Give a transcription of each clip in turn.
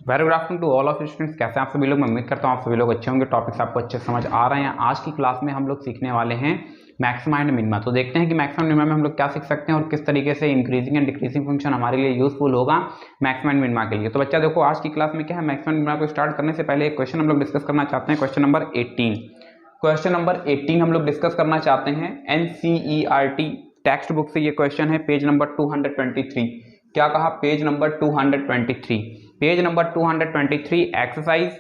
Very good afternoon to all of students. कैसे हैं आप सभी लोग? मैं उम्मीद करता हूँ आप सभी लोग अच्छे होंगे। टॉपिक्स आपको अच्छे समझ आ रहे हैं। आज की क्लास में हम लोग सीखने वाले हैं मैक्सिमा एंड मिनिमा। तो देखते हैं कि मैक्सिमा एंड मिनिमा में हम लोग क्या सीख सकते हैं और किस तरीके से इंक्रीजिंग एंड डिक्रीजिंग फंक्शन हमारे लिए यूजफुल होगा मैक्सिमा एंड मिनिमा के लिए। तो बच्चा देखो, आज की क्लास में क्या है, मैक्सिमा एंड मिनिमा को स्टार्ट करने से पहले एक क्वेश्चन हम लोग डिस्कस करना चाहते हैं। क्वेश्चन नंबर 18 हम लोग डिस्कस करना चाहते हैं। NCERT टेक्स्ट बुक से ये क्वेश्चन है, पेज नंबर 223। क्या कहा? Page number 223। Page number 223 exercise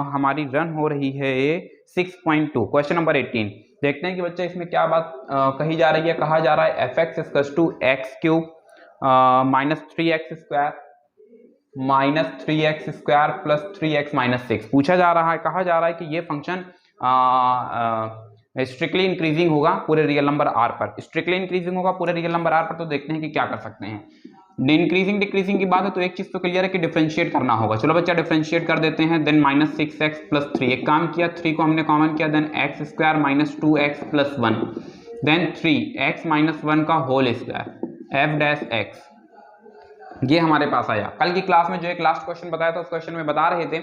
हमारी रन हो रही है 6.2, क्वेश्चन नंबर 18। देखते हैं कि बच्चा इसमें क्या बात कही जा रही है। कहा जा रहा है fx equals to x cube minus 3x square plus 3x minus 6 पूछा जा रहा है। कहा जा रहा है कि ये फंक्शन स्ट्रिक्टली इंक्रीजिंग होगा पूरे रियल नंबर r पर। स्ट्रिक्टली इंक्रीजिंग होगा पूरे रियल नंबर r पर। तो देखते हैं कि क्या कर सकते हैं। इंक्रीजिंग डिक्रीजिंग की बात है तो एक चीज तो क्लियर है कि डिफरेंशिएट करना होगा। चलो बच्चा डिफरेंशिएट कर देते हैं। देन माइनस 6x प्लस 3, एक काम किया, 3 को हमने कॉमन किया। Then x square minus 2x plus 1, then 3x minus 1 का whole square f dash x, ये हमारे पास आया। कल की क्लास में जो एक लास्ट क्वेश्चन बताया था उस क्वेश्चन में बता रहे थे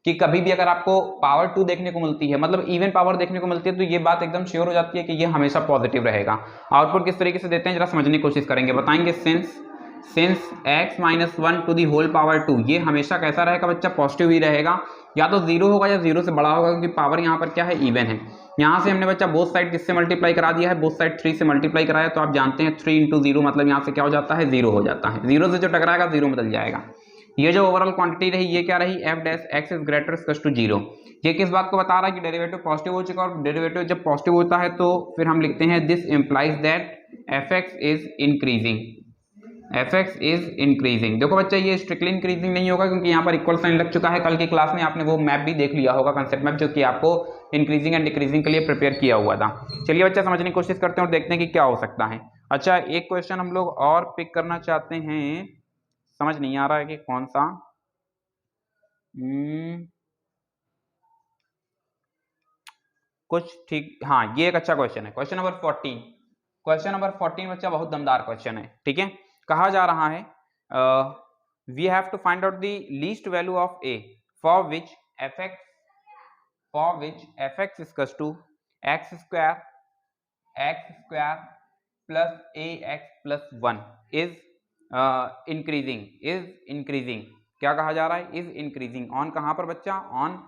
कि कभी भी अगर आपको पावर 2 देखने को मिलती है, मतलब इवन पावर देखने को मिलती है, तो ये बात एकदम श्योर हो जाती है कि ये हमेशा पॉजिटिव रहेगा। आउटपुट किस तरीके से देते हैं जरा समझने की कोशिश करेंगे। बताएंगे since x minus 1 to the whole power 2, ये हमेशा कैसा रहेगा बच्चा? पॉजिटिव ही रहेगा। या तो जीरो होगा या जीरो से बड़ा होगा, क्योंकि पावर यहाँ पर क्या है? इवन है। यहाँ से हमने बच्चा बोथ साइड किससे मल्टीप्लाई करा दिया है? बोथ साइड 3 से मल्टीप्लाई कराया। तो आप जानते हैं 3 इंटू जीरो मतलब यहाँ से क्या हो जाता है? जीरो हो जाता है। जीरो से जो टकराएगा जीरो बदल जाएगा। ये जो ओवरऑल क्वांटिटी रही ये क्या रही? F dash x is greater equal to zero. ये किस बात को बता रहा है कि डेरिवेटिव पॉजिटिव हो चुका है। और डेरिवेटिव जब पॉजिटिव होता है तो फिर हम लिखते हैं this implies that F X is increasing. fx is increasing. देखो बच्चा, ये स्ट्रिक्टली इंक्रीजिंग नहीं होगा क्योंकि यहाँ पर इक्वल साइन लग चुका है। कल की क्लास में आपने वो मैप भी देख लिया होगा, कंसेप्ट मैप, जो कि आपको इंक्रीजिंग एंड डिक्रीजिंग के लिए प्रिपेयर किया हुआ था। चलिए बच्चा समझने की कोशिश करते हैं और देखते हैं कि क्या हो सकता है। अच्छा, एक क्वेश्चन हम लोग और पिक करना चाहते हैं, समझ नहीं आ रहा है कि कौन सा। कुछ ठीक, हाँ ये एक अच्छा क्वेश्चन है। क्वेश्चन नंबर 14, क्वेश्चन नंबर 14 बच्चा बहुत दमदार क्वेश्चन है। ठीक है, कहा जा रहा है we have to find out the least value of a for which f x equals to x square plus a x plus 1 is increasing. क्या कहा जा रहा है? इज इंक्रीजिंग ऑन कहां पर बच्चा? ऑन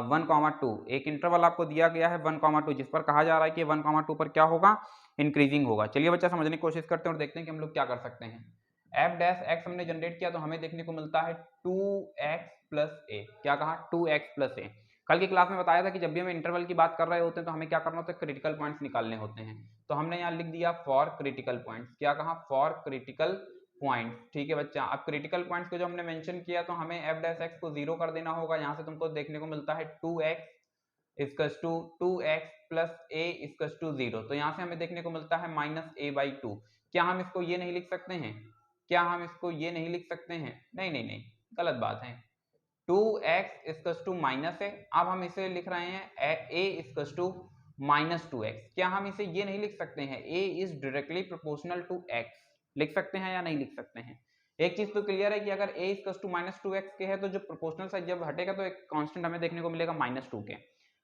1,2। एक इंटरवल आपको दिया गया है 1,2, जिस पर कहा जा रहा है कि 1,2 पर क्या होगा? इंक्रीजिंग होगा। चलिए बच्चा समझने की कोशिश करते हैं और देखते हैं कि हम लोग क्या कर सकते हैं। एफ डैश एक्स हमने जनरेट किया तो हमें देखने को मिलता है 2x प्लस ए। क्या कहा? 2x प्लस ए। कल की क्लास में बताया था कि जब भी हम इंटरवल की बात कर रहे होते हैं तो हमें क्या करना होता है? क्रिटिकल पॉइंट्स निकालने होते हैं। तो हमने यहाँ लिख दिया फॉर क्रिटिकल पॉइंट्स। क्या कहा? For critical points. ठीक है बच्चा, अब क्रिटिकल पॉइंट्स को जो हमने मेंशन किया तो हमें एफ डैश एक्स को जीरो कर देना होगा। यहाँ से तुमको देखने को मिलता है 2x equals to 2x plus a equals to 0। तो यहाँ से हमें देखने को मिलता है माइनस a बाई 2। क्या हम इसको ये नहीं लिख सकते हैं? क्या हम इसको ये नहीं लिख सकते हैं? नहीं नहीं नहीं, गलत बात है। 2x इक्वल्स टू माइनस है। अब हम इसे लिख रहे हैं a equals to minus 2x। क्या हम इसे ये नहीं लिख सकते हैं? a is directly proportional to x। लिख सकते हैं या नहीं लिख सकते हैं? एक चीज तो क्लियर है कि अगर a equals to minus 2x के है तो जो प्रोपोर्शनल साइड जब हटेगा तो एक कांस्टेंट हमें देखने को मिलेगा -2 के।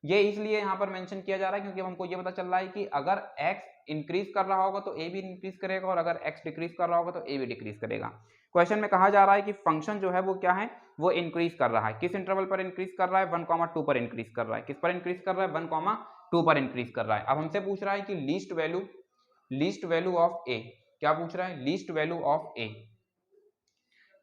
ये इसलिए यहाँ पर मेंशन किया जा रहा है क्योंकि हमको ये पता चल रहा है कि अगर x इंक्रीज कर रहा होगा तो a भी इंक्रीज करेगा, और अगर x डिक्रीज कर रहा होगा तो a भी डिक्रीज करेगा। क्वेश्चन में कहा जा रहा है कि फंक्शन जो है वो क्या है? वो इंक्रीज कर रहा है। किस इंटरवल पर इंक्रीज कर रहा है? 1,2 पर इंक्रीज कर रहा है। किस पर इंक्रीज कर रहा है? 1,2 पर इंक्रीज कर रहा है। अब हमसे पूछ रहा है कि लीस्ट वैल्यू ऑफ a। क्या पूछ रहा है? Least value of a।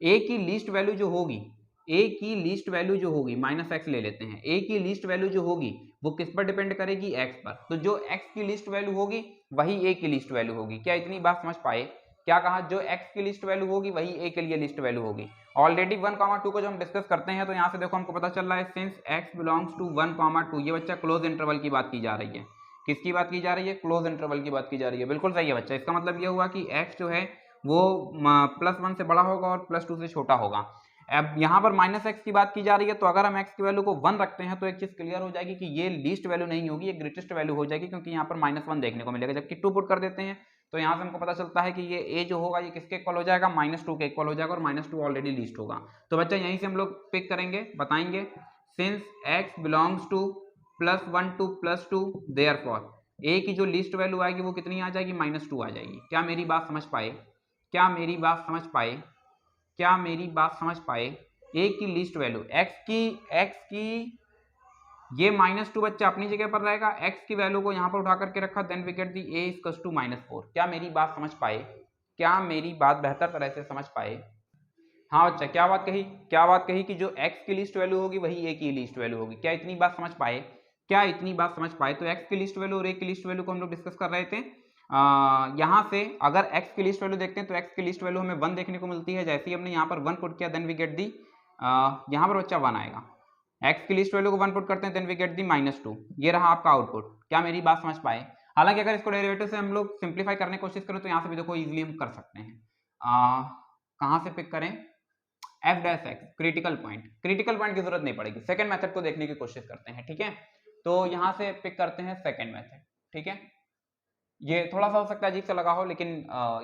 a की लीस्ट वैल्यू जो होगी, a की लीस्ट वैल्यू जो होगी, माइनस एक्स ले लेते हैं, a की लीस्ट वैल्यू जो होगी वो किस पर डिपेंड करेगी? x पर। तो जो x की लीस्ट वैल्यू होगी वही a की लीस्ट वैल्यू होगी। क्या इतनी बात समझ पाए? क्या कहा? जो x की लीस्ट वैल्यू होगी वही a के लिए लीस्ट वैल्यू होगी। ऑलरेडी 1,2 को जो हम डिस्कस करते हैं तो यहाँ से देखो हमको पता चल रहा है सिंस x बिलोंग्स टू 1,2, ये बच्चा क्लोज इंटरवल की बात की जा रही है। किसकी बात की जा रही है? क्लोज इंटरवल की बात की जा रही है। बिल्कुल सही है बच्चा। इसका मतलब ये हुआ कि x जो है वो +1 से बड़ा होगा और +2 से छोटा होगा। अब यहाँ पर -x की बात की जा रही है तो अगर हम x की वैल्यू को 1 रखते हैं तो एक चीज क्लियर हो जाएगी कि ये लीस्ट वैल्यू नहीं होगी, ये ग्रेटेस्ट वैल्यू हो जाएगी, क्योंकि यहाँ पर -1 देखने को मिलेगा। जबकि 2 पुट कर देते हैं तो यहाँ से हमको पता चलता है कि ये ए जो होगा ये किसके इक्वल हो जाएगा, -2 के इक्वल हो जाएगा, और -2 ऑलरेडी लिस्ट होगा। तो बच्चा यहीं से हम लोग पिक करेंगे, बताएंगे since x belongs to +1 to +2 therefore A की जो लिस्ट वैल्यू आएगी वो कितनी आ जाएगी, -2 आ जाएगी। क्या मेरी बात समझ पाए, क्या मेरी बात समझ पाए, क्या मेरी बात समझ पाए। ए की लिस्ट वैल्यू x की ये -2 बच्चा अपनी जगह पर रहेगा, x की वैल्यू को यहाँ पर उठा करके रखा, then we get the a equals to -4। क्या मेरी बात समझ पाए, क्या मेरी बात बेहतर तरह से समझ पाए। हाँ बच्चा क्या बात कही, क्या बात कही कि जो x की लिस्ट वैल्यू होगी वही a की लिस्ट वैल्यू होगी। क्या इतनी बात समझ पाए, क्या इतनी बात समझ पाए। तो x की लिस्ट वैल्यू और a की लिस्ट वैल्यू को हम लोग डिस्कस कर रहे थे। यहाँ से अगर x की लिस्ट वैल्यू देखते हैं तो x की लिस्ट वैल्यू हमें 1 देखने को मिलती है। जैसे ही हमने यहाँ पर 1 पुट किया देन वी गेट दी, यहाँ पर बच्चा 1 आएगा। x की लिस्ट वैल्यू को 1 पुट करते हैं देन वी गेट दी -2। ये रहा आपका आउटपुट। क्या मेरी बात समझ पाए। हालांकि अगर इसको डेरिवेटिव से हम लोग सिंप्लीफाई करने की कोशिश करें तो यहाँ से भी देखो इजीली हम कर सकते हैं। कहाँ से पिक करें, f' critical point, critical point की जरूरत नहीं पड़ेगी, सेकंड मेथड को देखने की कोशिश करते हैं। ठीक है, तो यहाँ से पिक करते हैं सेकंड मेथड। ठीक है, ये थोड़ा सा हो सकता है अजीब सा लगा हो, लेकिन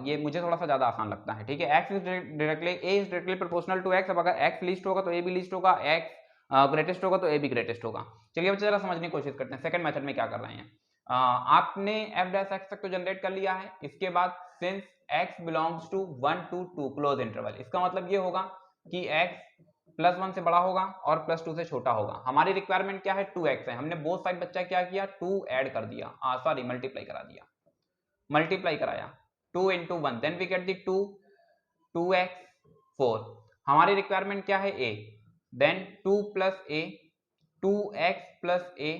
ये मुझे थोड़ा सा ज्यादा आसान लगता है। ठीक है, x is directly a is directly proportional to x। अब अगर x लिस्ट होगा तो a भी लिस्ट होगा, x ग्रेटेस्ट होगा तो a भी ग्रेटेस्ट होगा। चलिए बच्चे जरा समझने की कोशिश करते हैं सेकंड मेथड में क्या कर रहे हैं। आपने f' तक तो जनरेट कर लिया है। इसके बाद since x belongs to 1 to 2 closed interval, इसका मतलब ये होगा कि x +1 से बड़ा होगा और +2 से छोटा होगा। हमारी रिक्वायरमेंट क्या है, 2x है। हमने बोथ साइड बच्चा क्या किया, 2 ऐड कर दिया, सॉरी मल्टीप्लाई करा दिया, मल्टीप्लाई कराया 2 into 1 then we get the 2 2x 4। हमारी रिक्वायरमेंट क्या है, a, then 2 + a 2x + a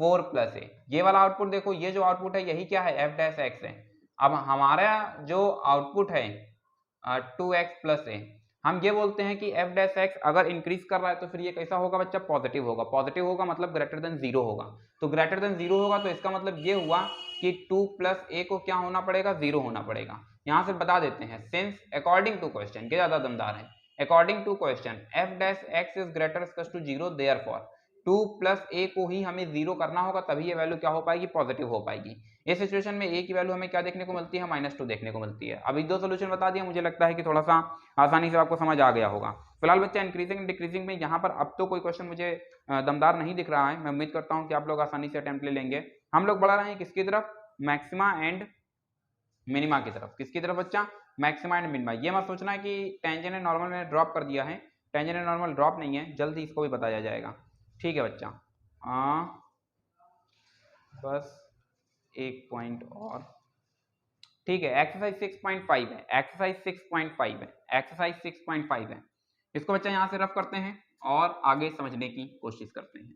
4 + a। ये वाला आउटपुट देखो, ये जो आउटपुट है यही क्या है, f' है। अब हमारा जो आउटपुट है 2x + a, हम ये बोलते हैं कि f' अगर इंक्रीज कर रहा है तो फिर ये कैसा होगा बच्चा, पॉजिटिव होगा। पॉजिटिव होगा मतलब ग्रेटर देन 0 होगा। तो ग्रेटर देन 0 होगा तो इसका मतलब ये हुआ कि 2 + a को क्या होना पड़ेगा, 0 होना पड़ेगा। यहाँ से बता देते हैं सिंस अकॉर्डिंग टू क्वेश्चन, ये ज्यादा दमदार है, according to question f' is greater equals to 0 therefore 2 + a को ही हमें 0 करना होगा, तभी ये वैल्यू क्या हो पाएगी, पॉजिटिव हो पाएगी। इस सिचुएशन में a की वैल्यू हमें क्या देखने को मिलती है, -2 देखने को मिलती है। अभी 2 सोल्यूशन बता दिया, मुझे लगता है कि थोड़ा सा आसानी से आपको समझ आ गया होगा। फिलहाल बच्चा इंक्रीजिंग डिक्रीजिंग में यहाँ पर अब तो कोई क्वेश्चन मुझे दमदार नहीं दिख रहा है। मैं उम्मीद करता हूँ कि आप लोग आसानी से अटेम्प्ट ले लेंगे। हम लोग बढ़ रहे हैं किसकी तरफ, मैक्सिमा एंड मिनिमा की तरफ। किसकी तरफ बच्चा, मैक्सिमा एंड मिनिमा। ये मत सोचना है कि टेंजेंट एंड नॉर्मल में ड्रॉप कर दिया है, टेंजेंट एंड नॉर्मल ड्रॉप नहीं है, जल्द ही इसको भी बताया जाएगा। ठीक है बच्चा, बस एक पॉइंट और। ठीक है, एक्सरसाइज 6.5 है, एक्सरसाइज 6.5 है, एक्सरसाइज 6.5 है। इसको बच्चा यहाँ से रफ करते हैं और आगे समझने की कोशिश करते हैं।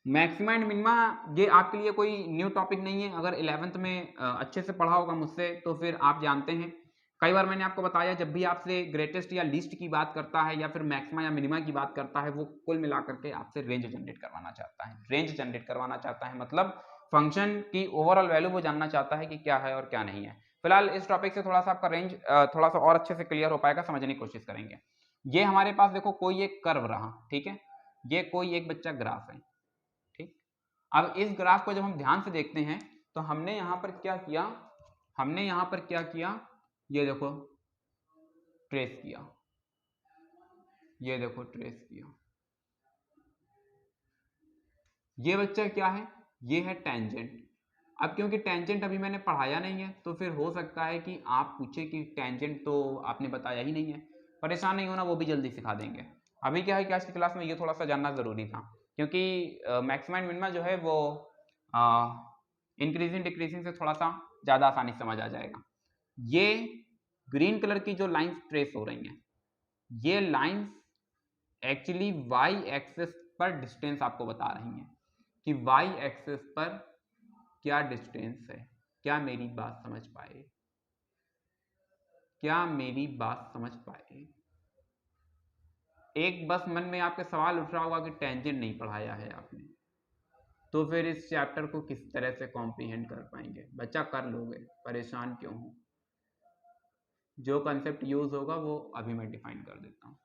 मैक्सिमा एंड मिनिमा ये आपके लिए कोई न्यू टॉपिक नहीं है। अगर 11th में अच्छे से पढ़ा होगा मुझसे तो फिर आप जानते हैं। कई बार मैंने आपको बताया, जब भी आपसे ग्रेटेस्ट या लिस्ट की बात करता है या फिर मैक्सिमा या मिनिमा की बात करता है, वो कुल मिलाकर के आपसे रेंज जनरेट करवाना चाहता है। रेंज जनरेट करवाना चाहता है मतलब फंक्शन की ओवरऑल वैल्यू वो जानना चाहता है कि क्या है और क्या नहीं है। फिलहाल इस टॉपिक से थोड़ा सा आपका रेंज थोड़ा सा और अच्छे से क्लियर हो पाएगा, समझने की कोशिश करेंगे। ये हमारे पास देखो कोई एक कर्व रहा, ठीक है, ये कोई एक बच्चा ग्राफ है। अब इस ग्राफ को जब हम ध्यान से देखते हैं तो हमने यहाँ पर क्या किया, हमने यहाँ पर क्या किया, ये देखो ट्रेस किया, ये देखो ट्रेस किया। ये बच्चा क्या है, ये है टेंजेंट। अब क्योंकि टेंजेंट अभी मैंने पढ़ाया नहीं है तो फिर हो सकता है कि आप पूछे कि टेंजेंट तो आपने बताया ही नहीं है। परेशान नहीं होना, वो भी जल्दी सिखा देंगे। अभी क्या है कि आज की क्लास में ये थोड़ा सा जानना जरूरी था, क्योंकि मैक्सिमा एंड मिनिमा जो है वो इंक्रीजिंग डिक्रीजिंग से थोड़ा सा ज़्यादा आसानी से समझ आ जाएगा। ये ग्रीन कलर की जो लाइंस ट्रेस हो रही हैं, ये लाइंस एक्चुअली वाई एक्सिस पर डिस्टेंस आपको बता रही हैं कि वाई एक्सिस पर क्या डिस्टेंस है। क्या मेरी बात समझ पाए, क्या मेरी बात समझ पाए। एक बस मन में आपके सवाल उठ रहा होगा कि टेंजेंट नहीं पढ़ाया है आपने, तो फिर इस चैप्टर को किस तरह से कॉम्प्रीहेंड कर पाएंगे। बच्चा कर लोगे, परेशान क्यों हो। जो कंसेप्ट यूज होगा वो अभी मैं डिफाइन कर देता हूँ।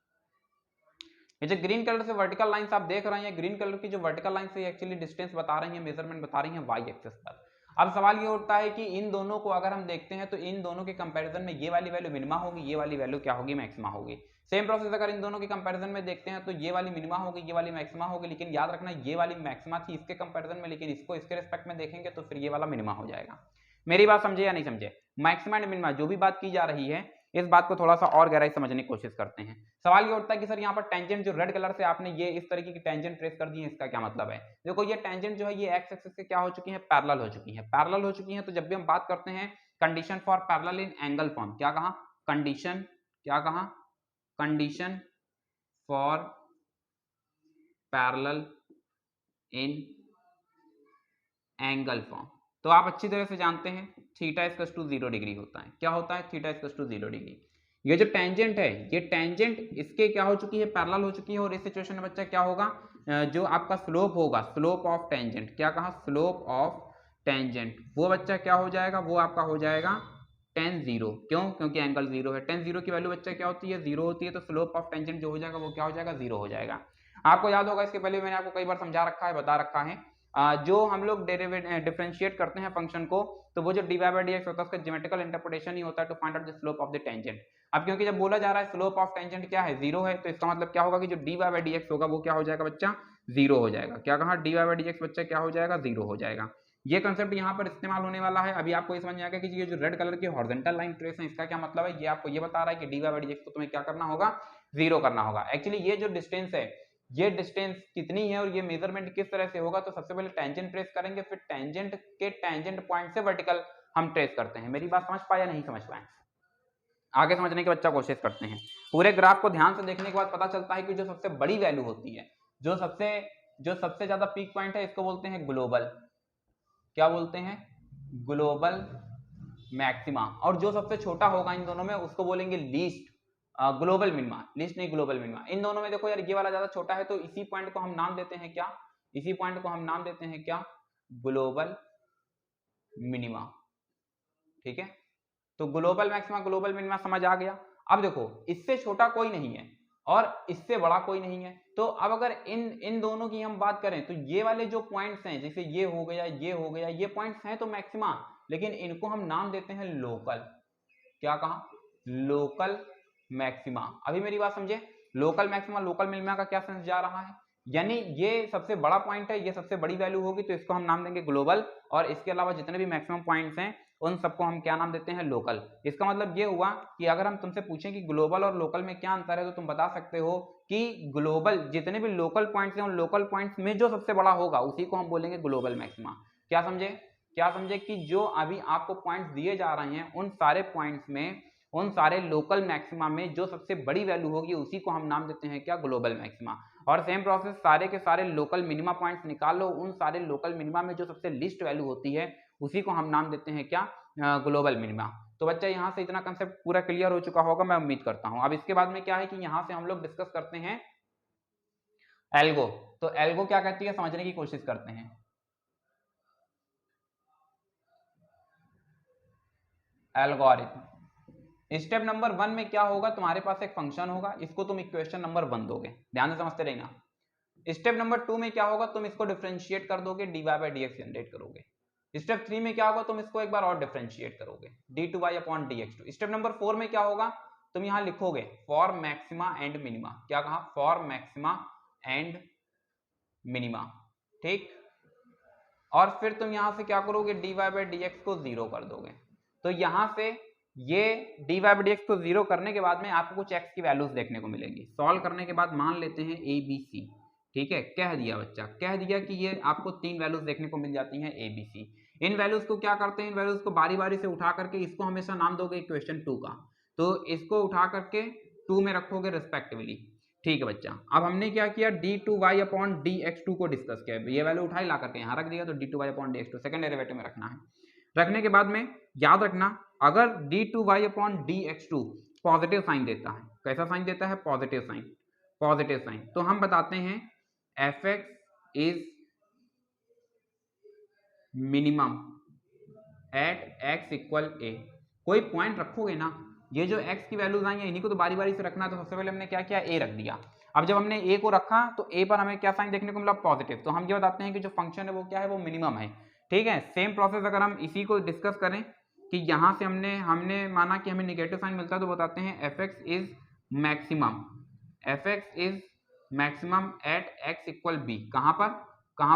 ये जो ग्रीन कलर से वर्टिकल लाइंस आप देख रहे हैं, ग्रीन कलर की जो वर्टिकल लाइंस है एक्चुअली डिस्टेंस बता रही है, मेजरमेंट बता रही है वाई एक्सिस पर। अब सवाल ये उठता है कि इन दोनों को अगर हम देखते हैं तो इन दोनों के कंपैरिजन में ये वाली वैल्यू मिनिमा होगी, ये वाली वैल्यू क्या होगी, मैक्सिमा होगी। सेम प्रोसेस अगर इन दोनों के कंपैरिजन में देखते हैं तो ये वाली मिनिमा होगी, ये वाली मैक्सिमा होगी, लेकिन याद रखना ये वाली मैक्सिमा थी इसके कंपैरिजन में, लेकिन इसको इसके रिस्पेक्ट में देखेंगे तो फिर ये वाला मिनिमा हो जाएगा। मेरी बात समझे या नहीं समझे? मैक्सिमा एंड मिनिमा जो भी बात की जा रही है इस बात को थोड़ा सा और गहराई समझने की कोशिश करते हैं। सवाल ये उठता है कि सर यहाँ पर टेंजेंट जो रेड कलर से आपने ये इस तरीके की टेंजेंट ट्रेस कर दी है, इसका क्या मतलब है? देखो ये टेंजेंट जो है ये एक्स एक्सिस से क्या हो चुकी है, पैरेलल हो चुकी है। पैरेलल हो चुकी है तो जब भी हम बात करते हैं condition for parallel in angle form, क्या कहा, कंडीशन, क्या कहा, condition for parallel in angle form, तो आप अच्छी तरह से जानते हैं थीटा इक्वल्स टू 0 डिग्री होता है। क्या होता है? Theta equals to 0 degree. ये जो टेंजेंट है ये टेंजेंट इसके क्या हो चुकी है, पैरेलल हो चुकी है, और इस सिचुएशन में बच्चा क्या होगा, जो आपका स्लोप होगा, स्लोप ऑफ टेंजेंट, क्या कहा, स्लोप ऑफ टेंजेंट, वो बच्चा क्या हो जाएगा, वो आपका हो जाएगा tan 0। क्यों? क्योंकि एंगल 0 है। tan 0 की वैल्यू बच्चा क्या होती है, 0 होती है, तो स्लोप ऑफ टेंजेंट जो हो जाएगा वो क्या हो जाएगा, 0 हो जाएगा। आपको याद होगा इसके पहले मैंने आपको कई बार समझा रखा है, बता रखा है, जो हम लोग डिफरेंशिएट करते हैं फंक्शन को, तो वो जो dy by dx होता है उसका ज्योमेट्रिकल इंटरप्रिटेशन ही होता है to find out the slope of the tangent. अब क्योंकि जब बोला जा रहा है स्लोप ऑफ टेंजेंट क्या है, 0 है, तो इसका मतलब क्या होगा कि जो dy by dx होगा वो क्या हो जाएगा बच्चा, 0 हो जाएगा। क्या कहा, dy by dx बच्चा क्या हो जाएगा, 0 हो जाएगा। ये कंसेप्ट यहाँ पर इस्तेमाल होने वाला है। अभी आपको ये समझ में आएगा कि ये जो रेड कलर की हॉरिजॉन्टल लाइन ट्रेस है इसका क्या मतलब है, ये आपको ये बता रहा है कि dy by dx को तुम्हें क्या करना होगा, 0 करना होगा। एक्चुअली ये जो डिस्टेंस है, ये डिस्टेंस कितनी है और ये मेजरमेंट किस तरह से होगा, तो सबसे पहले टेंजेंट ट्रेस करेंगे, फिर टेंजेंट के टेंजेंट पॉइंट से वर्टिकल हम ट्रेस करते हैं। मेरी बात समझ पाए या नहीं समझ पाए? आगे समझने की बच्चा कोशिश करते हैं। पूरे ग्राफ को ध्यान से देखने के बाद पता चलता है कि जो सबसे बड़ी वैल्यू होती है, जो सबसे ज्यादा पीक पॉइंट है, इसको बोलते हैं ग्लोबल, क्या बोलते हैं, ग्लोबल मैक्सिमा, और जो सबसे छोटा होगा इन दोनों में उसको बोलेंगे लीस्ट ग्लोबल मिनिमा, लीस्ट नहीं ग्लोबल मिनिमा। इन दोनों में देखो यार ये वाला ज्यादा छोटा है, तो इसी पॉइंट को हम नाम देते हैं क्या, इसी पॉइंट को हम नाम देते हैं क्या, ग्लोबल मिनिमा। ठीक है, तो ग्लोबल मैक्सिमा ग्लोबल मिनिमा समझ आ गया। अब देखो इससे छोटा कोई नहीं है और इससे बड़ा कोई नहीं है, तो अब अगर इन दोनों की हम बात करें तो ये वाले जो पॉइंट्स हैं, जैसे ये हो गया, ये हो गया, ये पॉइंट्स हैं तो मैक्सिमा, लेकिन इनको हम नाम देते हैं लोकल, क्या कहा, लोकल मैक्सिमा। अभी मेरी बात समझे, लोकल मैक्सिमा लोकल मिनिमा का क्या सेंस जा रहा है, यानी ये सबसे बड़ा पॉइंट है, ये सबसे बड़ी वैल्यू होगी, तो इसको हम नाम देंगे ग्लोबल, और इसके अलावा जितने भी मैक्सिमम पॉइंट्स हैं उन सबको हम क्या नाम देते हैं, लोकल। इसका मतलब ये हुआ कि अगर हम तुमसे पूछें कि ग्लोबल और लोकल में क्या अंतर है, तो तुम बता सकते हो कि ग्लोबल जितने भी लोकल पॉइंट्स हैं उन लोकल पॉइंट्स में जो सबसे बड़ा होगा उसी को हम बोलेंगे ग्लोबल मैक्सिमा। क्या समझे, क्या समझे कि जो अभी आपको पॉइंट्स दिए जा रहे हैं उन सारे पॉइंट्स में, उन सारे लोकल मैक्सिमा में जो सबसे बड़ी वैल्यू होगी उसी को हम नाम देते हैं क्या, ग्लोबल मैक्सिमा। और सेम प्रोसेस सारे के सारे लोकल मिनिमा पॉइंट्स निकाल लो, उन सारे लोकल मिनिमा में जो सबसे लीस्ट वैल्यू होती है उसी को हम नाम देते हैं क्या, ग्लोबल मिनिमा। तो बच्चा यहाँ से इतना कंसेप्ट पूरा क्लियर हो चुका होगा मैं उम्मीद करता हूँ। अब इसके बाद में क्या है कि यहाँ से हम लोग डिस्कस करते हैं एल्गो। तो एल्गो क्या कहती है समझने की कोशिश करते हैं। एल्गोरिथम, स्टेप नंबर 1 में क्या होगा, तुम्हारे पास एक फंक्शन होगा, इसको तुम इक्वेशन नंबर 1 दोगे, ध्यान से समझते रहना। स्टेप नंबर 2 में क्या होगा, तुम इसको डिफरेंशिएट कर दोगे, dy by dx जनरेट करोगे। स्टेप 3 में क्या होगा, तुम इसको एक बार और डिफरेंशिएट करोगे, d2y upon dx2। Step number 4 में क्या होगा, तुम यहां लिखोगे फॉर मैक्सिमा एंड मिनिमा, क्या कहा, फॉर मैक्सिमा एंड मिनिमा, ठीक। और फिर तुम यहां से क्या करोगे, dy by dx को 0 कर दोगे। तो यहां से ये dy by dx को 0 करने के बाद में आपको कुछ x की वैल्यूज देखने को मिलेंगी। सॉल्व करने के बाद मान लेते हैं a b c, ठीक है, कह दिया बच्चा, कह दिया कि ये आपको 3 वैल्यूज देखने को मिल जाती हैं a b c। In values को क्या करते हैं, इन वैल्यूज को बारी बारी से उठा करके, इसको हमेशा नाम दोगे इक्वेशन 2 का, तो इसको उठा करके 2 में रखोगे रिस्पेक्टिवली, ठीक है बच्चा। अब हमने क्या किया, d2y अपॉन dx2 को डिस्कस किया, ये वैल्यू उठाई ला करके यहाँ रख दिया, तो d2y upon dx2 second derivative में रखना है। रखने के बाद में याद रखना, अगर d2y upon dx2 positive sign देता है, कैसा साइन देता है, पॉजिटिव साइन, पॉजिटिव साइन, तो हम बताते हैं fx is minimum at x equal a। कोई पॉइंट रखोगे ना, ये जो x की वैल्यूज आई हैं इन्हीं को तो बारी बारी से रखना है, तो सबसे पहले हमने क्या किया, a रख दिया। अब जब हमने a को रखा तो a पर हमें क्या साइन देखने को मिला, पॉजिटिव, तो हम ये बताते हैं कि जो फंक्शन है वो क्या है, वो मिनिमम है, ठीक है। सेम प्रोसेस अगर हम इसी को डिस्कस करें कि यहाँ से हमने माना कि हमें निगेटिव साइन मिलता है तो बताते हैं F X is maximum, F X is maximum at X equal B. कहाँ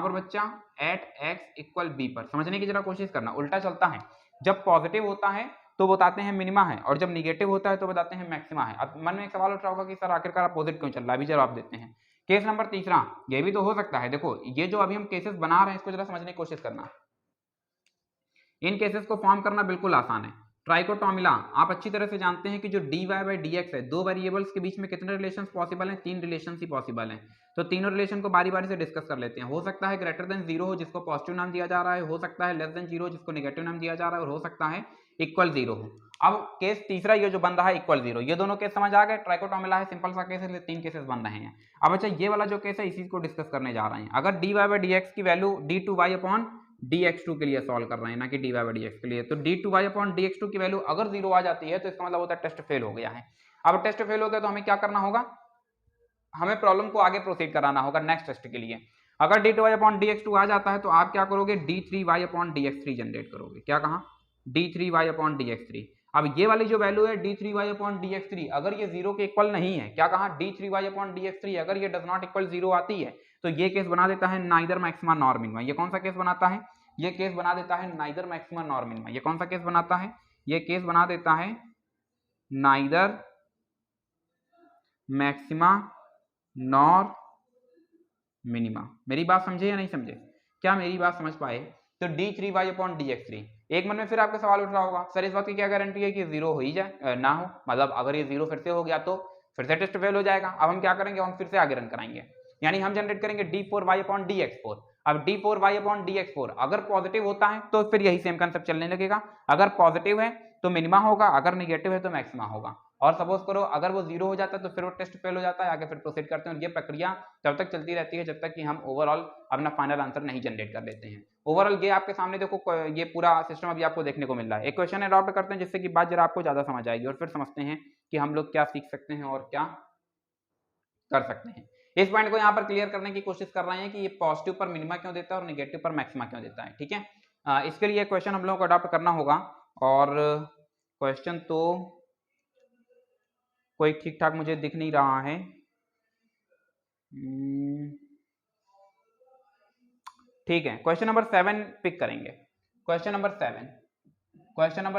पर बच्चा? एट एक्स इक्वल बी पर। समझने की जरा कोशिश करना, उल्टा चलता है। जब पॉजिटिव होता है तो बताते हैं मिनिमा है, और जब निगेटिव होता है तो बताते हैं मैक्सिमा है। अब मन में एक सवाल उठ रहा होगा कि सर आखिरकार अपोजिट क्यों चल रहा है, अभी जवाब देते हैं। केस नंबर तीसरा, ये भी तो हो सकता है। देखो ये जो अभी हम केसेस बना रहे हैं इसको जरा समझने की कोशिश करना। इन केसेस को फॉर्म करना बिल्कुल आसान है। ट्राइकोटोमिला आप अच्छी तरह से जानते हैं कि जो dy बाई dx है, दो वेरिएबल्स के बीच में कितने रिलेशंस पॉसिबल हैं? 3 रिलेशंस ही पॉसिबल हैं। तो तीनों रिलेशन को बारी बारी से डिस्कस कर लेते हैं। हो सकता है ग्रेटर देन 0 हो जिसको पॉजिटिव नाम दिया जा रहा है, हो सकता है लेस देन 0 जिसको नेगेटिव नाम दिया जा रहा है, और हो सकता है इक्वल 0 हो। अब केस तीसरा ये जो बन रहा है इक्वल 0, ये दोनों केस समझ आ गए। ट्राइकोटोमिला है, सिंपल सा केस है, 3 केसेस बन रहे हैं। अब अच्छा ये वाला जो केस है इसी को डिस्कस करने जा रहे हैं। अगर dy बाई dx की वैल्यू d2y अपॉन dx2 के लिए सॉल्व कर रहे हैं, ना कि dy बाई dx के लिए, तो d2y अपॉन dx2 की वैल्यू अगर 0 आ जाती है तो इसका मतलब होता है टेस्ट फेल हो गया है। अब टेस्ट फेल हो गया तो हमें क्या करना होगा? हमें प्रॉब्लम को आगे प्रोसीड कराना होगा नेक्स्ट टेस्ट के लिए। अगर d2y अपॉन dx2 आ जाता है तो आप क्या करोगे? d3y अपॉन dx3 जनरेट करोगे। क्या कहा? d3y upon dx3। अब ये वाली जो वैल्यू है d3y अपॉन dx3, अगर ये 0 के इक्वल नहीं है, क्या कहा? d3y अपॉन dx3 अगर ये डज नॉट इक्वल 0 आती है तो ये केस बना देता है नाइदर मैक्सिमा नॉर मिनिमा। ये कौन सा केस बनाता है? ये केस बना देता है नाइदर मैक्सिमा नॉर मिनिमा। ये कौन सा केस बनाता है? ये केस बना देता है नाइदर मैक्सिमा नॉर मिनिमा। मेरी बात समझे या नहीं समझे? क्या मेरी बात समझ पाए? तो d3y अपॉन dx3। एक मन में फिर आपका सवाल उठ रहा होगा, सर इस बात की क्या गारंटी है कि 0 हो ही जाए, ना हो? मतलब अगर ये 0 फिर से हो गया तो फिर से टेस्ट फेल हो जाएगा। अब हम क्या करेंगे? हम फिर से आगे रन कराएंगे, यानी हम जनरेट करेंगे d4y अपॉन dx4। अब d4y अपॉन dx4 अगर पॉजिटिव होता है तो फिर यही सेम कंसेप्ट चलने लगेगा। अगर पॉजिटिव है तो मिनिमा होगा, अगर निगेटिव है तो मैक्सिमा होगा। और सपोज करो अगर वो 0 हो जाता है तो फिर वो टेस्ट फेल हो जाता है। आगे फिर प्रोसीड करते हैं, और ये प्रक्रिया तब तक चलती रहती है जब तक कि हम ओवरऑल अपना फाइनल आंसर नहीं जनरेट कर लेते हैं। ओवरऑल ये आपके सामने देखो, ये पूरा सिस्टम अभी आपको देखने को मिल रहा है। एक क्वेश्चन अडॉप्ट करते हैं जिससे कि बात जरा आपको ज्यादा समझ आएगी, और फिर समझते हैं कि हम लोग क्या सीख सकते हैं और क्या कर सकते हैं। इस पॉइंट को यहाँ पर क्लियर करने की कोशिश कर रहे हैं कि ये पॉजिटिव पर मिनिमा क्यों देता है और नेगेटिव पर मैक्सिमा क्यों देता है। ठीक है, इसके लिए क्वेश्चन हम लोगों को अडॉप्ट करना होगा, और क्वेश्चन तो कोई ठीक ठाक मुझे दिख नहीं रहा है। ठीक है, क्वेश्चन नंबर 7 पिक करेंगे। क्वेश्चन नंबर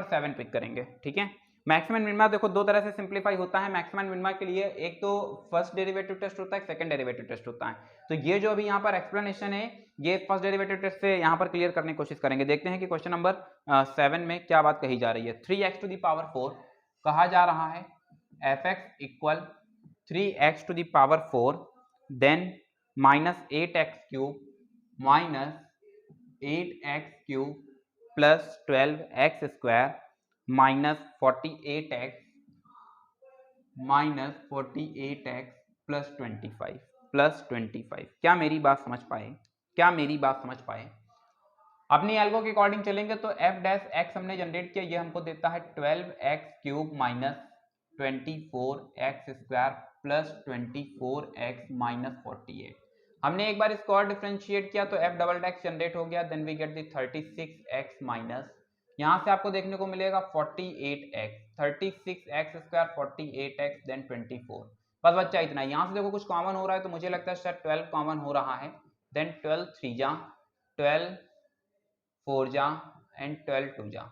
7 पिक करेंगे। ठीक है, मैक्सिमम मिनिमा देखो दो तरह से सिंप्लीफाई होता है मैक्सिमम मिनिमा के लिए। एक तो फर्स्ट डेरिवेटिव टेस्ट होता है, सेकंड डेरिवेटिव टेस्ट होता है। तो ये जो अभी यहाँ पर एक्सप्लेनेशन है ये फर्स्ट डेरिवेटिव टेस्ट से यहाँ पर क्लियर करने की कोशिश करेंगे। देखते हैं कि क्वेश्चन नंबर 7 में क्या बात कही जा रही है। 3x टू द पावर 4 कहा जा रहा है f(x) equal 3x to the power 4 then minus 8x³ minus 8x³ plus 12x² minus 48x plus 25। क्या मेरी बात समझ पाए? अपनी एल्गो के अकॉर्डिंग चलेंगे तो f डैश x हमने जनरेट किया, ये हमको देता है 12x³ minus 24x² plus 24x minus 48। हमने एक बार इसको और डिफरेंशिएट किया तो f डबल डैश जनरेट हो गया, then we get the 36x minus, यहाँ से आपको देखने को मिलेगा 48x, 36x² 48x देन 24। बस बच्चा इतना। यहाँ से देखो कुछ कॉमन हो रहा है तो मुझे लगता है शायद 12 कॉमन हो रहा है, देन 12 3 जा 12 4 जा एंड 12 2 जा।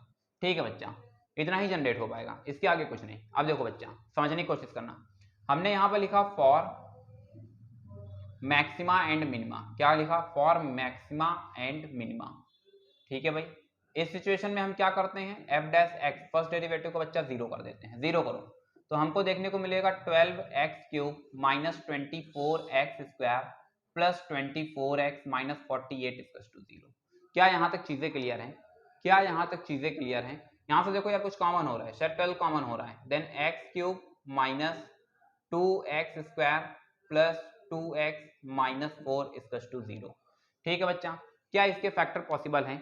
ठीक है बच्चा, इतना ही जनरेट हो पाएगा, इसके आगे कुछ नहीं। अब देखो बच्चा समझने की कोशिश करना, हमने यहाँ पर लिखा फॉर मैक्सिमा एंड मिनिमा। क्या लिखा? For maxima and minima. ठीक है भाई, इस सिचुएशन में हम क्या करते हैं, f dash x first derivative को बच्चा 0 कर देते हैं। 0 करो तो हमको देखने को मिलेगा 12x³ minus 24x² plus 24x minus 48 equals to 0। क्या यहाँ तक चीजें क्लियर हैं? यहाँ से देखो यार कुछ कॉमन हो रहा है, शायद 12 कॉमन हो रहा है, then x³ minus 2x² plus 2x minus 4 equals to 0। ठीक है बच्चा, क्या इसके फैक्टर पॉसिबल हैं?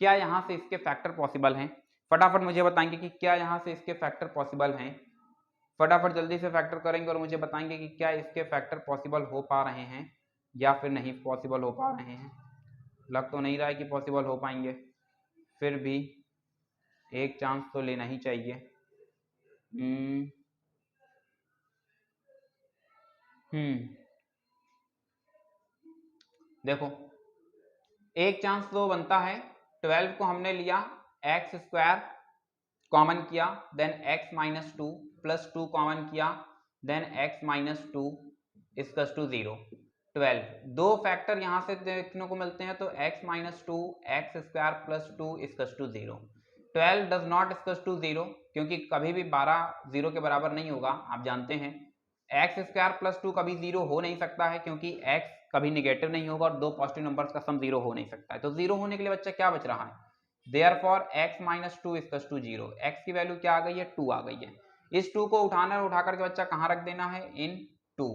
क्या यहाँ से इसके फैक्टर पॉसिबल हैं? फटाफट मुझे बताएंगे कि क्या यहाँ से इसके फैक्टर पॉसिबल हैं। फटाफट जल्दी से फैक्टर करेंगे और मुझे बताएंगे कि क्या इसके फैक्टर पॉसिबल हो पा रहे हैं या फिर नहीं पॉसिबल हो पा रहे हैं। लग तो नहीं रहा है कि पॉसिबल हो पाएंगे, फिर भी एक चांस तो लेना ही चाहिए। देखो एक चांस तो बनता है, 12 को हमने लिया एक्स स्क्वायर कॉमन किया, then x minus two plus 2 common किया, then x minus two equals to 0। 12 दो फैक्टर यहां से देखने को मिलते हैं, तो x minus two x square plus 2 equals to 0। 12 does not equals to 0, क्योंकि कभी भी 12 0 के बराबर नहीं होगा, आप जानते हैं। एक्स स्क्वायर प्लस 2 कभी 0 हो नहीं सकता है, क्योंकि x कभी निगेटिव नहीं होगा और दो पॉजिटिव नंबर्स का सम 0 हो नहीं सकता है। तो 0 होने के लिए बच्चा क्या बच रहा है, Therefore x minus two equals to 0। x की वैल्यू क्या आ गई है, 2 आ गई है। इस 2 को उठाना है, उठा करके बच्चा कहाँ रख देना है, इन 2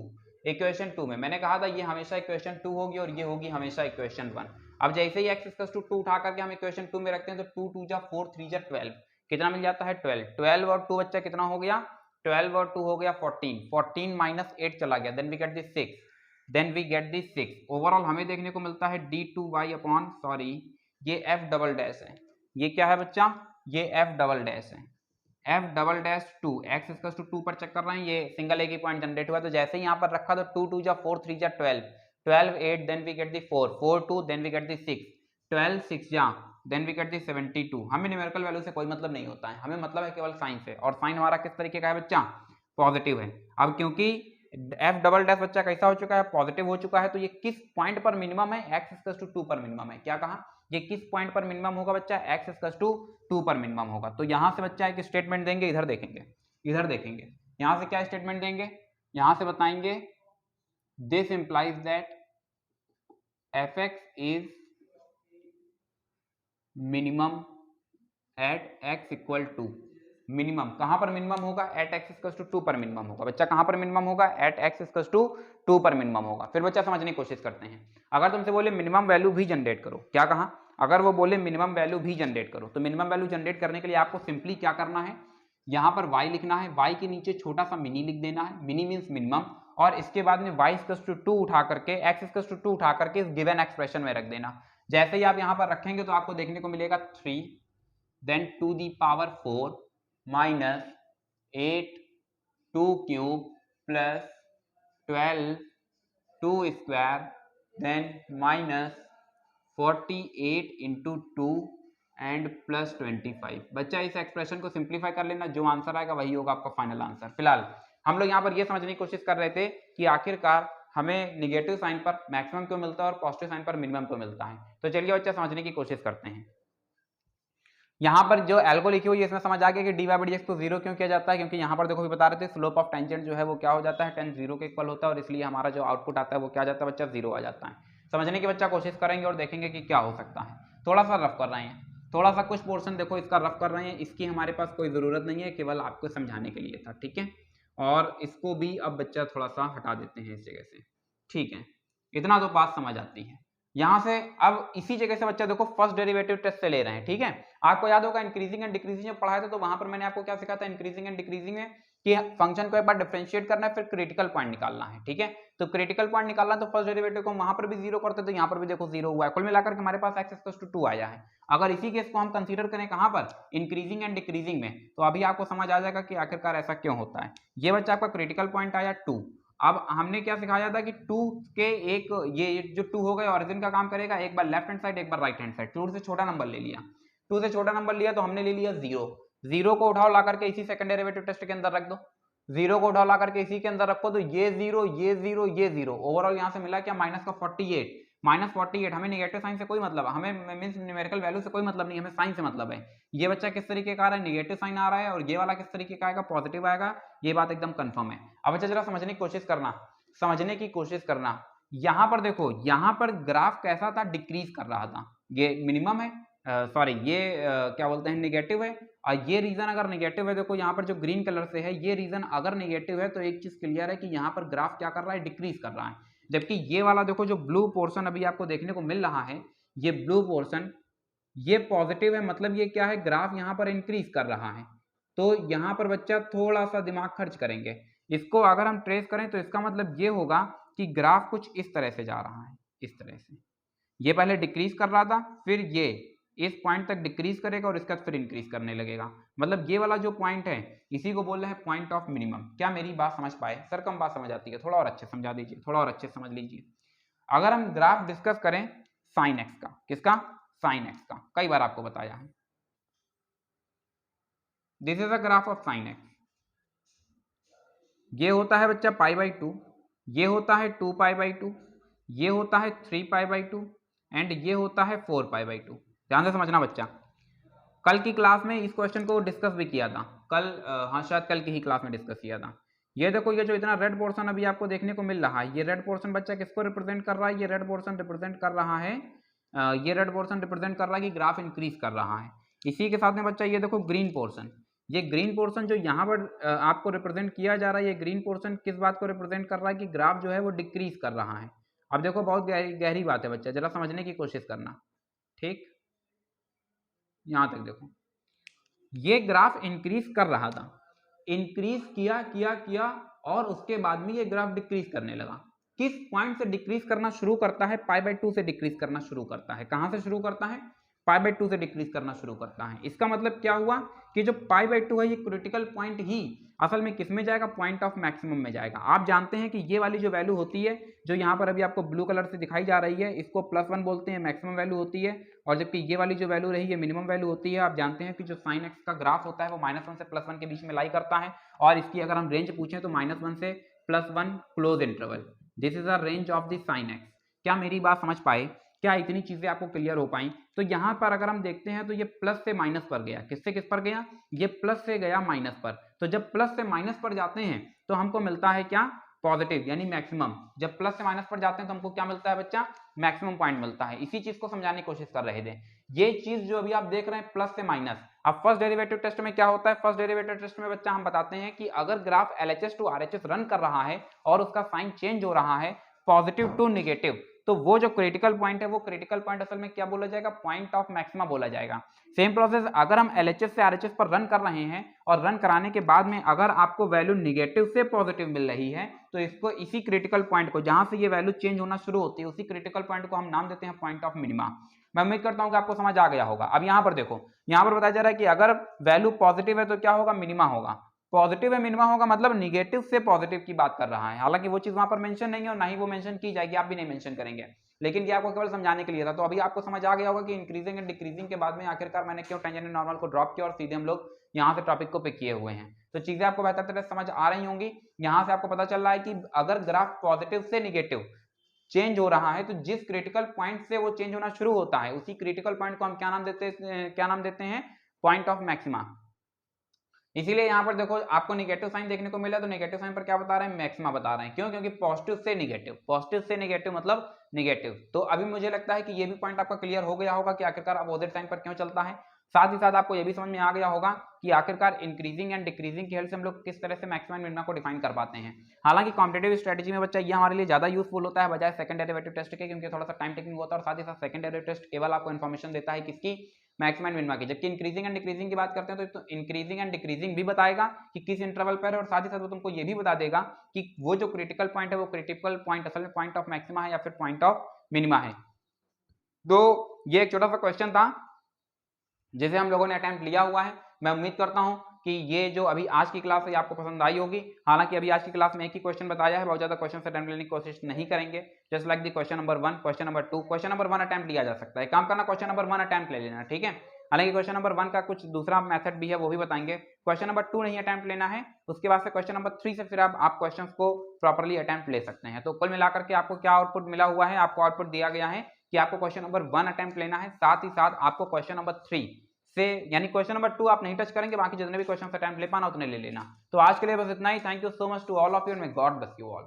इक्वेशन 2 में। मैंने कहा था ये हमेशा इक्वेशन 2 होगी और ये होगी हमेशा इक्वेशन 1। अब जैसे ही x इक्वल्स टू 2 उठा करके हम इक्वेशन 2 में रखते हैं, तो 2 2 जा 4 3 जा 12, कितना मिल जाता है 12। 12 और 2 बच्चा कितना हो गया, 12 और 2 हो गया 14। 14 माइनस 8 चला गया, then we get this 6, then we get this 6। Overall हमें देखने को मिलता है d2y अपॉन, सॉरी ये f डबल डैश है, ये क्या है बच्चा, ये f डबल डैश है, f double dash 2 x equal to 2 पर चेक कर रहे हैं, ये सिंगल एक ही पॉइंट जनरेट हुआ, तो जैसे ही यहाँ पर रखा तो 2 2 जा 4 3 जा 12, 12 8 then we get the 4 4 2 then we get the 6, 12 6 जा देन वी गेट दी 72। हमें न्यूमेरिकल वैल्यू से कोई मतलब नहीं होता है, हमें मतलब है केवल साइन से, और साइन हमारा किस तरीके का है बच्चा, पॉजिटिव है। अब क्योंकि f डबल डैश बच्चा कैसा हो चुका है, पॉजिटिव हो चुका है, तो ये किस पॉइंट पर मिनिमम है, x इक्वल टू 2 पर मिनिमम है। क्या कहा, ये किस पॉइंट पर मिनिमम होगा बच्चा, x इक्वल टू 2 पर मिनिमम होगा। तो यहां से बच्चा एक स्टेटमेंट देंगे, इधर देखेंगे, इधर देखेंगे, यहां से क्या स्टेटमेंट देंगे, यहां से बताएंगे this implies that fx is minimum at x equal to, minimum कहां पर मिनिमम होगा, एट x इक्वल टू 2 पर मिनिमम होगा। बच्चा कहां पर मिनिमम होगा, एट x इक्वल टू 2 पर मिनिमम होगा। फिर बच्चा समझने की कोशिश करते हैं, अगर तुमसे बोले मिनिमम वैल्यू भी जनरेट करो, क्या कहा, अगर वो बोले मिनिमम वैल्यू भी जनरेट करो, तो मिनिमम वैल्यू जनरेट करने के लिए आपको सिंपली क्या करना है, यहाँ पर y लिखना है, y के नीचे छोटा सा मिनी लिख देना है, मिनी मीन्स मिनिमम, और इसके बाद में y इक्वल टू 2 उठा करके, x इक्वल टू 2 उठा करके इस गिवन एक्सप्रेशन में रख देना। जैसे ही आप यहाँ पर रखेंगे तो आपको देखने को मिलेगा 3 then to the power 4 minus 8 2 cube plus 12 2 square then minus 48 into 2 and plus 25। बच्चा इस एक्सप्रेशन को सिंप्लीफाई कर लेना, जो आंसर आएगा वही होगा आपका फाइनल आंसर। फिलहाल हम लोग यहाँ पर ये समझने की कोशिश कर रहे थे कि आखिरकार हमें निगेटिव साइन पर मैक्सिमम क्यों मिलता है और पॉजिटिव साइन पर मिनिमम क्यों मिलता है। तो चलिए बच्चा समझने की कोशिश करते हैं। यहाँ पर जो एल्गो लिखी हुई है इसमें समझ आ गया कि डी बाई डी एक्स को 0 क्यों किया जाता है, क्योंकि यहाँ पर देखो भी बता रहे थे स्लोप ऑफ टेंजेंट जो है वो क्या हो जाता है, टेन 0 के इक्वल होता है, और इसलिए हमारा जो आउटपुट आता है वो क्या जाता है बच्चा, 0 आ जाता है। समझने की बच्चा कोशिश करेंगे और देखेंगे कि क्या हो सकता है। थोड़ा सा रफ कर रहे हैं, थोड़ा सा कुछ पोर्शन देखो इसका रफ कर रहे हैं, इसकी हमारे पास कोई ज़रूरत नहीं है, केवल आपको समझाने के लिए था, ठीक है। और इसको भी अब बच्चा थोड़ा सा हटा देते हैं इस जगह से, ठीक है, इतना तो बात समझ आती है। यहां से अब इसी जगह से बच्चा देखो फर्स्ट डेरिवेटिव टेस्ट से ले रहे हैं, ठीक है। आपको याद होगा इंक्रीजिंग एंड डिक्रीजिंग में पढ़ाया था, तो वहां पर मैंने आपको क्या सिखाया था, इंक्रीजिंग एंड डिक्रीजिंग में कि फंक्शन को एक बार डिफरेंशिएट करना है, फिर क्रिटिकल पॉइंट निकालना है, ठीक है। तो क्रिटिकल पॉइंट निकालना, तो फर्स्ट डेरिवेटिव को वहां पर भी 0 करते, तो यहाँ पर भी देखो 0 हुआ है, कुल मिलाकर के हमारे पास x इक्वल टू 2 आया है। अगर इसी केस को हम कंसीडर करें कहां पर, इंक्रीजिंग एंड डिक्रीजिंग में, तो अभी आपको समझ आ जाएगा कि आखिरकार ऐसा क्यों होता है। ये बच्चा आपका क्रिटिकल पॉइंट आया 2। अब हमने क्या सिखाया था कि 2 के एक ये जो 2 हो गए ऑरिजिन का काम करेगा, एक बार लेफ्ट हैंड साइड एक बार राइट हैंड साइड। 2 से छोटा नंबर ले लिया, 2 से छोटा नंबर लिया तो हमने ले लिया 0। 0 को उठाओ ला करके इसी सेकंड डेरिवेटिव टेस्ट के अंदर रख दो, 0 को उठाओ ला करके इसी के अंदर रखो, तो ये 0 ये 0 ये 0, ओवरऑल यहाँ से मिला क्या, माइनस का 48। माइनस 48, हमें नेगेटिव साइन से कोई मतलब, हमें मींस न्यूमेरिकल वैल्यू से कोई मतलब नहीं, हमें साइन से मतलब है। ये बच्चा किस तरीके का आ रहा है, नेगेटिव साइन आ रहा है, और ये वाला किस तरीके का आएगा, पॉजिटिव आएगा, ये बात एकदम कंफर्म है। अब बच्चा जरा समझने की कोशिश करना, समझने की कोशिश करना। यहां पर देखो, यहां पर ग्राफ कैसा था, डिक्रीज कर रहा था, ये मिनिमम है, सॉरी ये क्या बोलते हैं, नेगेटिव है। और ये रीजन अगर नेगेटिव है, देखो यहाँ पर जो ग्रीन कलर से है, ये रीजन अगर नेगेटिव है तो एक चीज क्लियर है कि यहाँ पर ग्राफ क्या कर रहा है, डिक्रीज कर रहा है। जबकि ये वाला देखो जो ब्लू पोर्शन अभी आपको देखने को मिल रहा है, ये ब्लू पोर्शन ये पॉजिटिव है, मतलब ये क्या है, ग्राफ यहाँ पर इंक्रीज कर रहा है। तो यहाँ पर बच्चा थोड़ा सा दिमाग खर्च करेंगे, इसको अगर हम ट्रेस करें तो इसका मतलब ये होगा कि ग्राफ कुछ इस तरह से जा रहा है, इस तरह से, ये पहले डिक्रीज कर रहा था, फिर ये इस पॉइंट तक डिक्रीज करेगा और इसका फिर इंक्रीज करने लगेगा। मतलब ये वाला जो पॉइंट है इसी को बोल रहे हैं पॉइंट ऑफ मिनिमम। क्या मेरी बात समझ पाए? सर कम बात समझ आती है, थोड़ा और अच्छे समझा दीजिए, थोड़ा और अच्छे समझ लीजिए। अगर हम ग्राफ डिस्कस करें साइन एक्स का, किसका? साइन एक्स का, कई बार आपको बताया है। This is a graph of sine x. ये होता है बच्चा π/2, ये होता है 2π/2, ये होता है 3π/2 एंड ये होता है 4π/2। ध्यान से समझना बच्चा, कल की क्लास में इस क्वेश्चन को डिस्कस भी किया था, कल हाँ शायद कल की ही क्लास में डिस्कस किया था। ये देखो, ये जो इतना रेड पोर्शन अभी आपको देखने को मिल रहा है, ये रेड पोर्शन बच्चा किसको रिप्रेजेंट कर रहा है? ये रेड पोर्शन रिप्रेजेंट कर रहा है, ये रेड पोर्शन रिप्रेजेंट कर रहा है कि ग्राफ इंक्रीज कर रहा है। इसी के साथ में बच्चा ये देखो ग्रीन पोर्शन, ये ग्रीन पोर्शन जो यहाँ पर आपको रिप्रेजेंट किया जा रहा है, ये ग्रीन पोर्शन किस बात को रिप्रेजेंट कर रहा है? कि ग्राफ जो है वो डिक्रीज कर रहा है। अब देखो बहुत गहरी बात है बच्चा, जरा समझने की कोशिश करना, ठीक? यहाँ तक देखो, ये ग्राफ इंक्रीज कर रहा था, इंक्रीज किया किया किया और उसके बाद में ये ग्राफ डिक्रीज करने लगा। किस पॉइंट से डिक्रीज करना शुरू करता है? π/2 से डिक्रीज करना शुरू करता है। कहां से शुरू करता है? π/2 से डिक्रीज करना शुरू करता है। इसका मतलब क्या हुआ कि जो π/2 है ये क्रिटिकल पॉइंट ही असल में किस में जाएगा? पॉइंट ऑफ मैक्सिमम में जाएगा। आप जानते हैं कि ये वाली जो वैल्यू होती है, जो यहाँ पर अभी आपको ब्लू कलर से दिखाई जा रही है, इसको +1 बोलते हैं, मैक्सिमम वैल्यू होती है। और जबकि ये वाली जो वैल्यू रही है मिनिमम वैल्यू होती है। आप जानते हैं कि जो साइन एक्स का ग्राफ होता है वो -1 से +1 के बीच में लाई करता है, और इसकी अगर हम रेंज पूछें तो -1 से +1 close interval. This is a range of the sine x. क्या मेरी बात समझ पाए? क्या इतनी चीजें आपको क्लियर हो पाई? तो यहाँ पर अगर हम देखते हैं तो ये प्लस से माइनस पर गया, किससे किस पर गया? ये प्लस से गया माइनस पर। तो जब प्लस से माइनस पर जाते हैं तो हमको मिलता है क्या? पॉजिटिव, यानी मैक्सिमम। जब प्लस से माइनस पर जाते हैं तो हमको क्या मिलता है बच्चा? मैक्सिमम पॉइंट मिलता है। इसी चीज को समझाने की कोशिश कर रहे थे। ये चीज जो अभी आप देख रहे हैं प्लस से माइनस, अब फर्स्ट डेरिवेटिव टेस्ट में क्या होता है? फर्स्ट डेरिवेटिव टेस्ट में बच्चा हम बताते हैं कि अगर graph LHS to RHS run कर रहा है और उसका साइन चेंज हो रहा है पॉजिटिव टू नेगेटिव, तो वो जो क्रिटिकल पॉइंट है वो क्रिटिकल पॉइंट असल में क्या बोला जाएगा? पॉइंट ऑफ मैक्सिमा बोला जाएगा। सेम प्रोसेस अगर हम LHS से RHS पर रन कर रहे हैं और रन कराने के बाद में अगर आपको वैल्यू निगेटिव से पॉजिटिव मिल रही है तो इसको, इसी क्रिटिकल पॉइंट को जहां से ये वैल्यू चेंज होना शुरू होती है, उसी क्रिटिकल पॉइंट को हम नाम देते हैं पॉइंट ऑफ मिनिमा। मैं उम्मीद करता हूं कि आपको समझ आ गया होगा। अब यहां पर देखो, यहां पर बताया जा रहा है कि अगर वैल्यू पॉजिटिव है तो क्या होगा? मिनिमा होगा। पॉजिटिव है मिनिमा होगा, मतलब निगेटिव से पॉजिटिव की बात कर रहा है। हालांकि वो चीज वहां पर मेंशन नहीं है और ना ही वो मेंशन की जाएगी, आप भी नहीं मेंशन करेंगे, लेकिन ये आपको केवल समझाने के लिए था। तो अभी आपको समझ आ गया होगा कि इंक्रीजिंग एंड डिक्रीजिंग के बाद में आखिरकार मैंने क्यों टेंजेंट एंड नॉर्मल को ड्रॉप किया और सीधे हम लोग यहाँ से टॉपिक को पिक किए हुए हैं। तो चीजें आपको बेहतर तरह से समझ आ रही होंगी। यहाँ से आपको पता चल रहा है कि अगर ग्राफ पॉजिटिव से निगेटिव चेंज हो रहा है तो जिस क्रिटिकल पॉइंट से वो चेंज होना शुरू होता है उसी क्रिटिकल पॉइंट को हम क्या नाम देते हैं? Point of maxima. इसीलिए यहाँ पर देखो आपको नेगेटिव साइन देखने को मिला, तो नेगेटिव साइन पर क्या बता रहे हैं? मैक्सिमा बता रहे हैं। क्यों? क्योंकि पॉजिटिव से नेगेटिव, पॉजिटिव से नेगेटिव मतलब नेगेटिव। तो अभी मुझे लगता है कि ये भी पॉइंट आपका क्लियर हो गया होगा कि आखिरकार अपोजिट साइन पर क्यों चलता है। साथ ही साथ आपको ये भी समझ में आ गया होगा कि आखिरकार इंक्रीजिंग एंड डिक्रीजिंग की हेल्प से हम लोग किस तरह से मैक्सिमम मिनिमम को डिफाइन कर पाते हैं। हालांकि कॉम्पिटेटिव स्ट्रेटजी में बच्चा ये हमारे लिए ज्यादा यूजफुल होता है बजाय सेकंड डेरिवेटिव टेस्ट के, क्योंकि थोड़ा सा टाइम टेकिंग होता है और साथ ही साथ सेकंड डेरिवेटिव टेस्ट केवल आपको इन्फॉर्मेशन देता है किसकी? मैक्सिमम मिनिमा की। जबकि इंक्रीजिंग एंड डिक्रीजिंग की बात करते हैं तो इंक्रीजिंग एंड डिक्रीजिंग भी बताएगा कि किस इंटरवल पर है, और साथ ही साथ वो तुमको ये भी बता देगा कि वो जो क्रिटिकल पॉइंट है वो क्रिटिकल पॉइंट असल में पॉइंट ऑफ मैक्सिमा है या फिर पॉइंट ऑफ मिनिमा है। तो ये एक छोटा सा क्वेश्चन था जिसे हम लोगों ने अटेम्प्ट लिया हुआ है। मैं उम्मीद करता हूं कि ये जो अभी आज की क्लास है आपको पसंद आई होगी। हालांकि अभी आज की क्लास में एक ही क्वेश्चन बताया है, बहुत ज्यादा क्वेश्चन से अटेम्प्ट लेने की कोशिश नहीं करेंगे। Just like the question number 1, question number 2, question number 1 attempt लिया जा सकता है। काम करना, क्वेश्चन नंबर 1 अटेम्प्ट ले लेना, ठीक है। हालांकि क्वेश्चन नंबर 1 का कुछ दूसरा मेथड भी है, वो भी बताएंगे। क्वेश्चन नंबर 2 नहीं अटेम्प्ट लेना है, उसके बाद से क्वेश्चन नंबर 3 से फिर आप क्वेश्चंस को प्रॉपर्ली अटेम्प्ट ले सकते हैं। तो कुल मिलाकर के आपको क्या आउटपुट मिला हुआ है? आपको आउटपुट दिया गया है कि आपको क्वेश्चन नंबर 1 अटेम्प्ट लेना है, साथ ही साथ आपको क्वेश्चन नंबर 3 से, यानी क्वेश्चन नंबर 2 आप नहीं टच करेंगे, बाकी जितने भी क्वेश्चन अटेम्प्ट ले पाना उतने ले लेना। तो आज के लिए बस इतना ही। Thank you so much to all of you and may God bless you all.